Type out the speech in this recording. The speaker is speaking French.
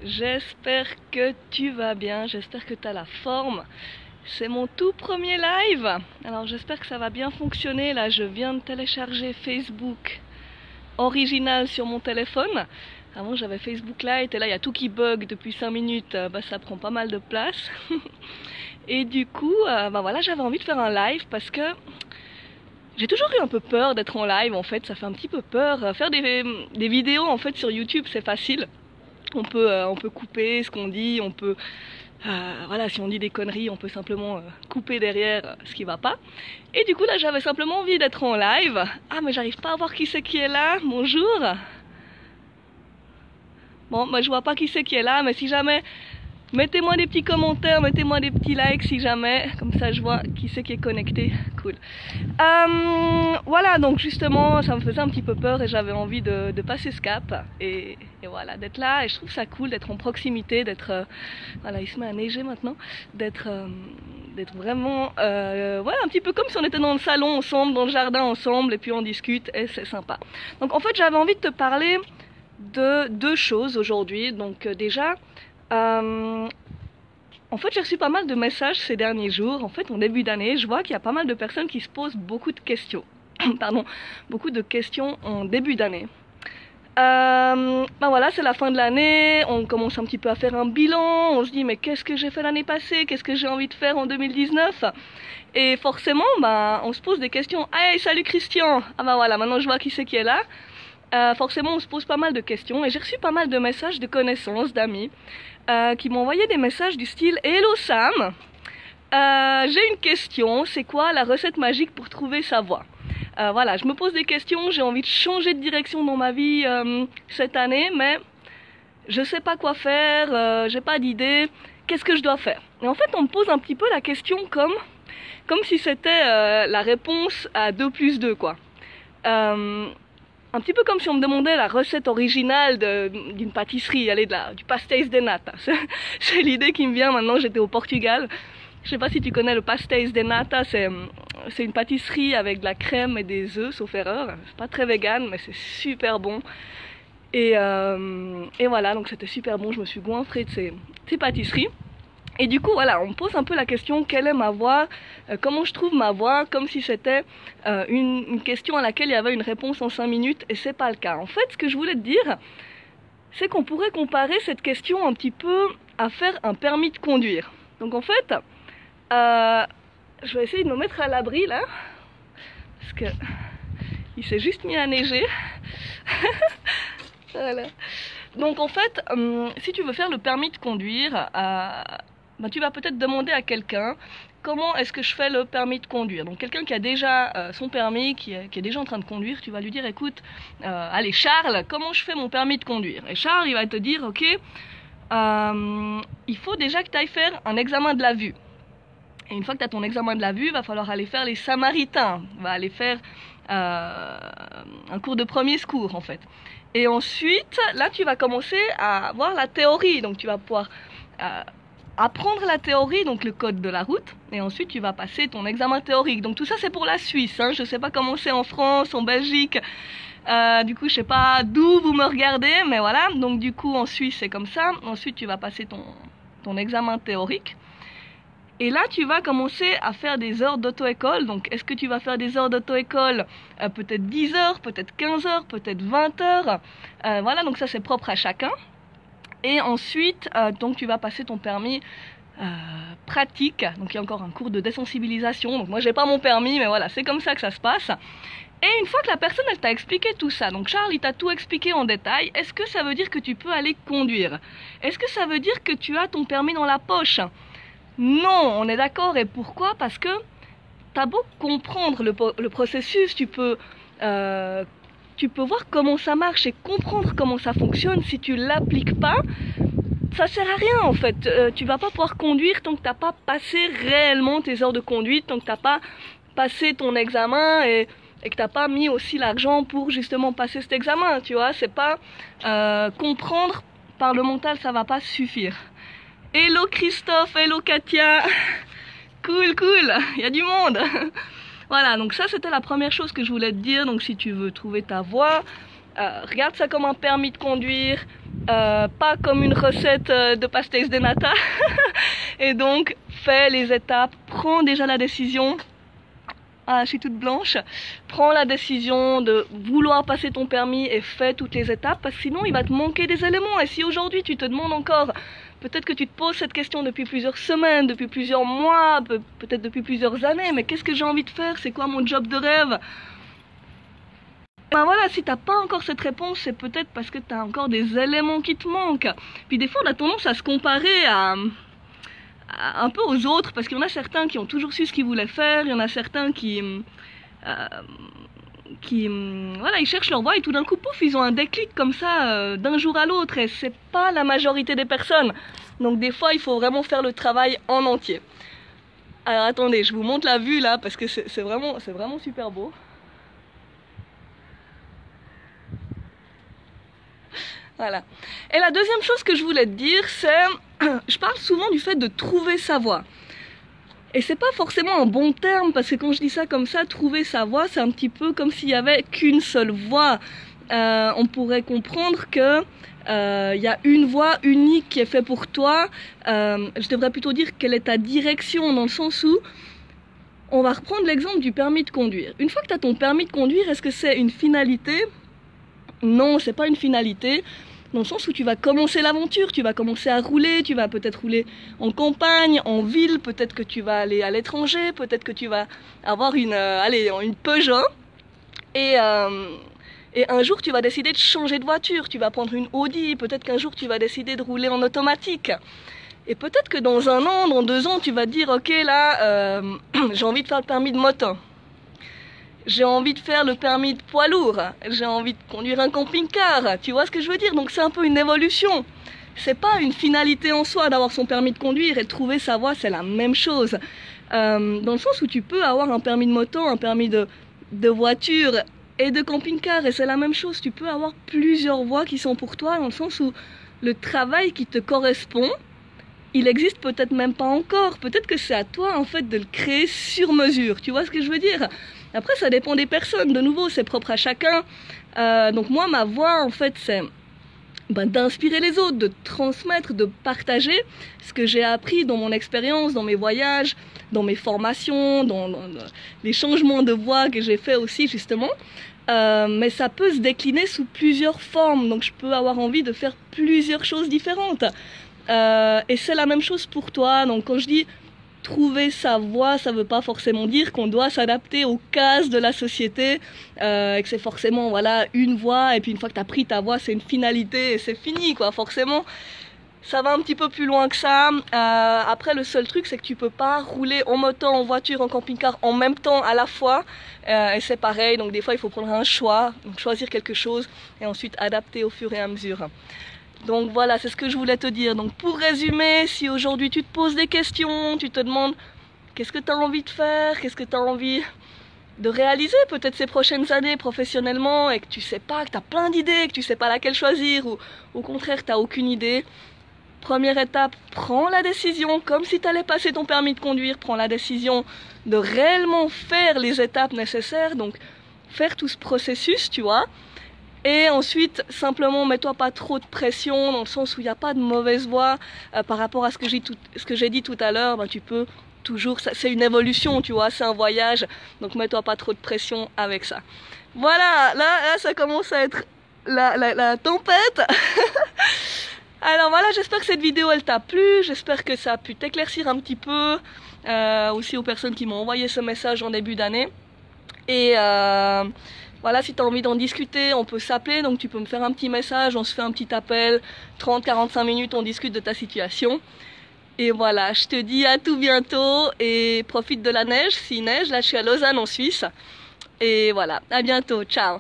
J'espère que tu vas bien, j'espère que tu as la forme. C'est mon tout premier live. Alors j'espère que ça va bien fonctionner. Là, je viens de télécharger Facebook original sur mon téléphone. Avant, j'avais Facebook Lite et là, il y a tout qui bug depuis 5 minutes. Ça prend pas mal de place. Et du coup, voilà, j'avais envie de faire un live parce que j'ai toujours eu un peu peur d'être en live en fait. Ça fait un petit peu peur. Faire des vidéos en fait sur YouTube, c'est facile. On peut couper ce qu'on dit, on peut voilà, si on dit des conneries, on peut simplement couper derrière ce qui va pas. Et du coup là, j'avais simplement envie d'être en live. Ah mais j'arrive pas à voir qui c'est qui est là. Bonjour. Bon, je vois pas qui c'est qui est là, mais si jamais, mettez-moi des petits commentaires, mettez-moi des petits likes si jamais, comme ça je vois qui c'est qui est connecté. Cool. Voilà, donc justement, ça me faisait un petit peu peur et j'avais envie de passer ce cap et voilà, d'être là. Et je trouve ça cool d'être en proximité, d'être, voilà, il se met à neiger maintenant, d'être vraiment, voilà, un petit peu comme si on était dans le salon ensemble, dans le jardin ensemble, et puis on discute et c'est sympa. Donc en fait, j'avais envie de te parler de deux choses aujourd'hui. Donc déjà, en fait, j'ai reçu pas mal de messages ces derniers jours. En fait, en début d'année, je vois qu'il y a pas mal de personnes qui se posent beaucoup de questions. Pardon, beaucoup de questions en début d'année. Voilà, c'est la fin de l'année, on commence un petit peu à faire un bilan, on se dit mais qu'est-ce que j'ai fait l'année passée, qu'est-ce que j'ai envie de faire en 2019? Et forcément, on se pose des questions. Hey, salut Christian! Ah voilà, maintenant je vois qui c'est qui est là. Forcément, on se pose pas mal de questions et j'ai reçu pas mal de messages de connaissances, d'amis, qui m'ont envoyé des messages du style Hello Sam, j'ai une question, c'est quoi la recette magique pour trouver sa voie? Voilà, je me pose des questions, j'ai envie de changer de direction dans ma vie cette année, mais je sais pas quoi faire, j'ai pas d'idée, qu'est-ce que je dois faire? Et en fait, on me pose un petit peu la question comme si c'était la réponse à 2 plus 2, quoi. Un petit peu comme si on me demandait la recette originale d'une pâtisserie, allez, du pastéis de nata. C'est l'idée qui me vient maintenant, j'étais au Portugal. Je sais pas si tu connais le pastéis de nata, c'est une pâtisserie avec de la crème et des œufs, sauf erreur. C'est pas très vegan, mais c'est super bon. Et voilà, donc c'était super bon, je me suis goinfrée de ces pâtisseries. Et du coup, voilà, on me pose un peu la question, quelle est ma voie, comment je trouve ma voie, comme si c'était une question à laquelle il y avait une réponse en 5 minutes, et c'est pas le cas. En fait, ce que je voulais te dire, c'est qu'on pourrait comparer cette question un petit peu à faire un permis de conduire. Donc en fait, je vais essayer de me mettre à l'abri là, parce que il s'est juste mis à neiger. Voilà. Donc en fait, si tu veux faire le permis de conduire, tu vas peut-être demander à quelqu'un comment est-ce que je fais le permis de conduire. Donc quelqu'un qui a déjà son permis, qui est déjà en train de conduire, tu vas lui dire écoute, allez Charles, comment je fais mon permis de conduire? Et Charles il va te dire ok, il faut déjà que tu ailles faire un examen de la vue. Et une fois que tu as ton examen de la vue, il va falloir aller faire les Samaritains, va aller faire un cours de premier secours en fait. Et ensuite, là tu vas commencer à voir la théorie, donc tu vas pouvoir apprendre la théorie, donc le code de la route, et ensuite tu vas passer ton examen théorique. Donc tout ça c'est pour la Suisse, hein. Je sais pas comment c'est en France, en Belgique, du coup je sais pas d'où vous me regardez, mais voilà, donc du coup en Suisse c'est comme ça. Ensuite tu vas passer ton examen théorique. Et là, tu vas commencer à faire des heures d'auto-école. Donc, est-ce que tu vas faire des heures d'auto-école peut-être 10 heures, peut-être 15 heures, peut-être 20 heures. Voilà, donc ça, c'est propre à chacun. Et ensuite, donc, tu vas passer ton permis pratique. Donc, il y a encore un cours de désensibilisation. Donc, moi, j'ai pas mon permis, mais voilà, c'est comme ça que ça se passe. Et une fois que la personne, elle t'a expliqué tout ça, donc Charles, il t'a tout expliqué en détail, est-ce que ça veut dire que tu peux aller conduire? Est-ce que ça veut dire que tu as ton permis dans la poche? Non, on est d'accord. Et pourquoi? Parce que t'as beau comprendre le processus, tu peux voir comment ça marche et comprendre comment ça fonctionne. Si tu l'appliques pas, ça sert à rien en fait. Tu vas pas pouvoir conduire tant que t'as pas passé réellement tes heures de conduite, tant que t'as pas passé ton examen et que t'as pas mis aussi l'argent pour justement passer cet examen. Tu vois, c'est pas comprendre par le mental, ça va pas suffire. Hello Christophe, hello Katia. Cool, il y a du monde. Voilà, donc ça c'était la première chose que je voulais te dire. Donc si tu veux trouver ta voie, regarde ça comme un permis de conduire. pas comme une recette de pastéis de nata. Et donc, fais les étapes, prends déjà la décision. Ah, je suis toute blanche. Prends la décision de vouloir passer ton permis et fais toutes les étapes, parce que sinon il va te manquer des éléments. Et si aujourd'hui tu te demandes encore, peut-être que tu te poses cette question depuis plusieurs semaines, depuis plusieurs mois, peut-être depuis plusieurs années, mais qu'est-ce que j'ai envie de faire? C'est quoi mon job de rêve? Ben voilà, si t'as pas encore cette réponse, c'est peut-être parce que t'as encore des éléments qui te manquent. Puis des fois on a tendance à se comparer un peu aux autres, parce qu'il y en a certains qui ont toujours su ce qu'ils voulaient faire, il y en a certains qui voilà, ils cherchent leur voie et tout d'un coup, pouf, ils ont un déclic comme ça d'un jour à l'autre, et c'est pas la majorité des personnes. Donc des fois, il faut vraiment faire le travail en entier. Alors attendez, je vous montre la vue là, parce que c'est vraiment super beau. Voilà. Et la deuxième chose que je voulais te dire, c'est, je parle souvent du fait de trouver sa voie. Et c'est pas forcément un bon terme, parce que quand je dis ça comme ça, trouver sa voie, c'est un petit peu comme s'il y avait qu'une seule voie. On pourrait comprendre que y a une voie unique qui est faite pour toi. Je devrais plutôt dire quelle est ta direction, dans le sens où, on va reprendre l'exemple du permis de conduire. Une fois que tu as ton permis de conduire, est-ce que c'est une finalité? Non, c'est pas une finalité. Dans le sens où tu vas commencer l'aventure, tu vas commencer à rouler, tu vas peut-être rouler en campagne, en ville, peut-être que tu vas aller à l'étranger, peut-être que tu vas avoir une Peugeot, et un jour tu vas décider de changer de voiture, tu vas prendre une Audi, peut-être qu'un jour tu vas décider de rouler en automatique. Et peut-être que dans 1 an, dans 2 ans, tu vas te dire, ok là, j'ai envie de faire le permis de moto. J'ai envie de faire le permis de poids lourd, j'ai envie de conduire un camping-car, tu vois ce que je veux dire? Donc c'est un peu une évolution. C'est pas une finalité en soi d'avoir son permis de conduire, et de trouver sa voie, c'est la même chose. Dans le sens où tu peux avoir un permis de moto, un permis de voiture et de camping-car, et c'est la même chose. Tu peux avoir plusieurs voies qui sont pour toi, dans le sens où le travail qui te correspond, il existe peut-être même pas encore. Peut-être que c'est à toi en fait de le créer sur mesure, tu vois ce que je veux dire? Après, ça dépend des personnes, de nouveau, c'est propre à chacun. Donc moi, ma voie, en fait, c'est d'inspirer les autres, de transmettre, de partager ce que j'ai appris dans mon expérience, dans mes voyages, dans mes formations, dans les changements de voie que j'ai fait aussi, justement. Mais ça peut se décliner sous plusieurs formes, donc je peux avoir envie de faire plusieurs choses différentes. Et c'est la même chose pour toi, donc quand je dis trouver sa voie, ça veut pas forcément dire qu'on doit s'adapter aux cases de la société, et que c'est forcément voilà une voie, et puis une fois que tu as pris ta voie, c'est une finalité et c'est fini quoi. Forcément, ça va un petit peu plus loin que ça. Après, le seul truc, c'est que tu peux pas rouler en moto, en voiture, en camping-car en même temps à la fois, et c'est pareil. Donc des fois, il faut prendre un choix, donc choisir quelque chose et ensuite adapter au fur et à mesure. Donc voilà, c'est ce que je voulais te dire. Donc pour résumer, si aujourd'hui tu te poses des questions, tu te demandes qu'est-ce que tu as envie de faire, qu'est-ce que tu as envie de réaliser peut-être ces prochaines années professionnellement, et que tu sais pas, que tu as plein d'idées, que tu sais pas laquelle choisir, ou au contraire tu n'as aucune idée, première étape, prends la décision, comme si tu allais passer ton permis de conduire, prends la décision de réellement faire les étapes nécessaires, donc faire tout ce processus, tu vois. Et ensuite, simplement, mets-toi pas trop de pression, dans le sens où il n'y a pas de mauvaise voie par rapport à ce que j'ai dit tout à l'heure. Tu peux toujours, c'est une évolution, tu vois, c'est un voyage, donc mets-toi pas trop de pression avec ça. Voilà, là ça commence à être la tempête. Alors voilà, j'espère que cette vidéo elle t'a plu, j'espère que ça a pu t'éclaircir un petit peu, aussi aux personnes qui m'ont envoyé ce message en début d'année. Et voilà, si tu as envie d'en discuter, on peut s'appeler, donc tu peux me faire un petit message, on se fait un petit appel, 30-45 minutes, on discute de ta situation. Et voilà, je te dis à tout bientôt et profite de la neige, s'il neige, là je suis à Lausanne en Suisse. Et voilà, à bientôt, ciao.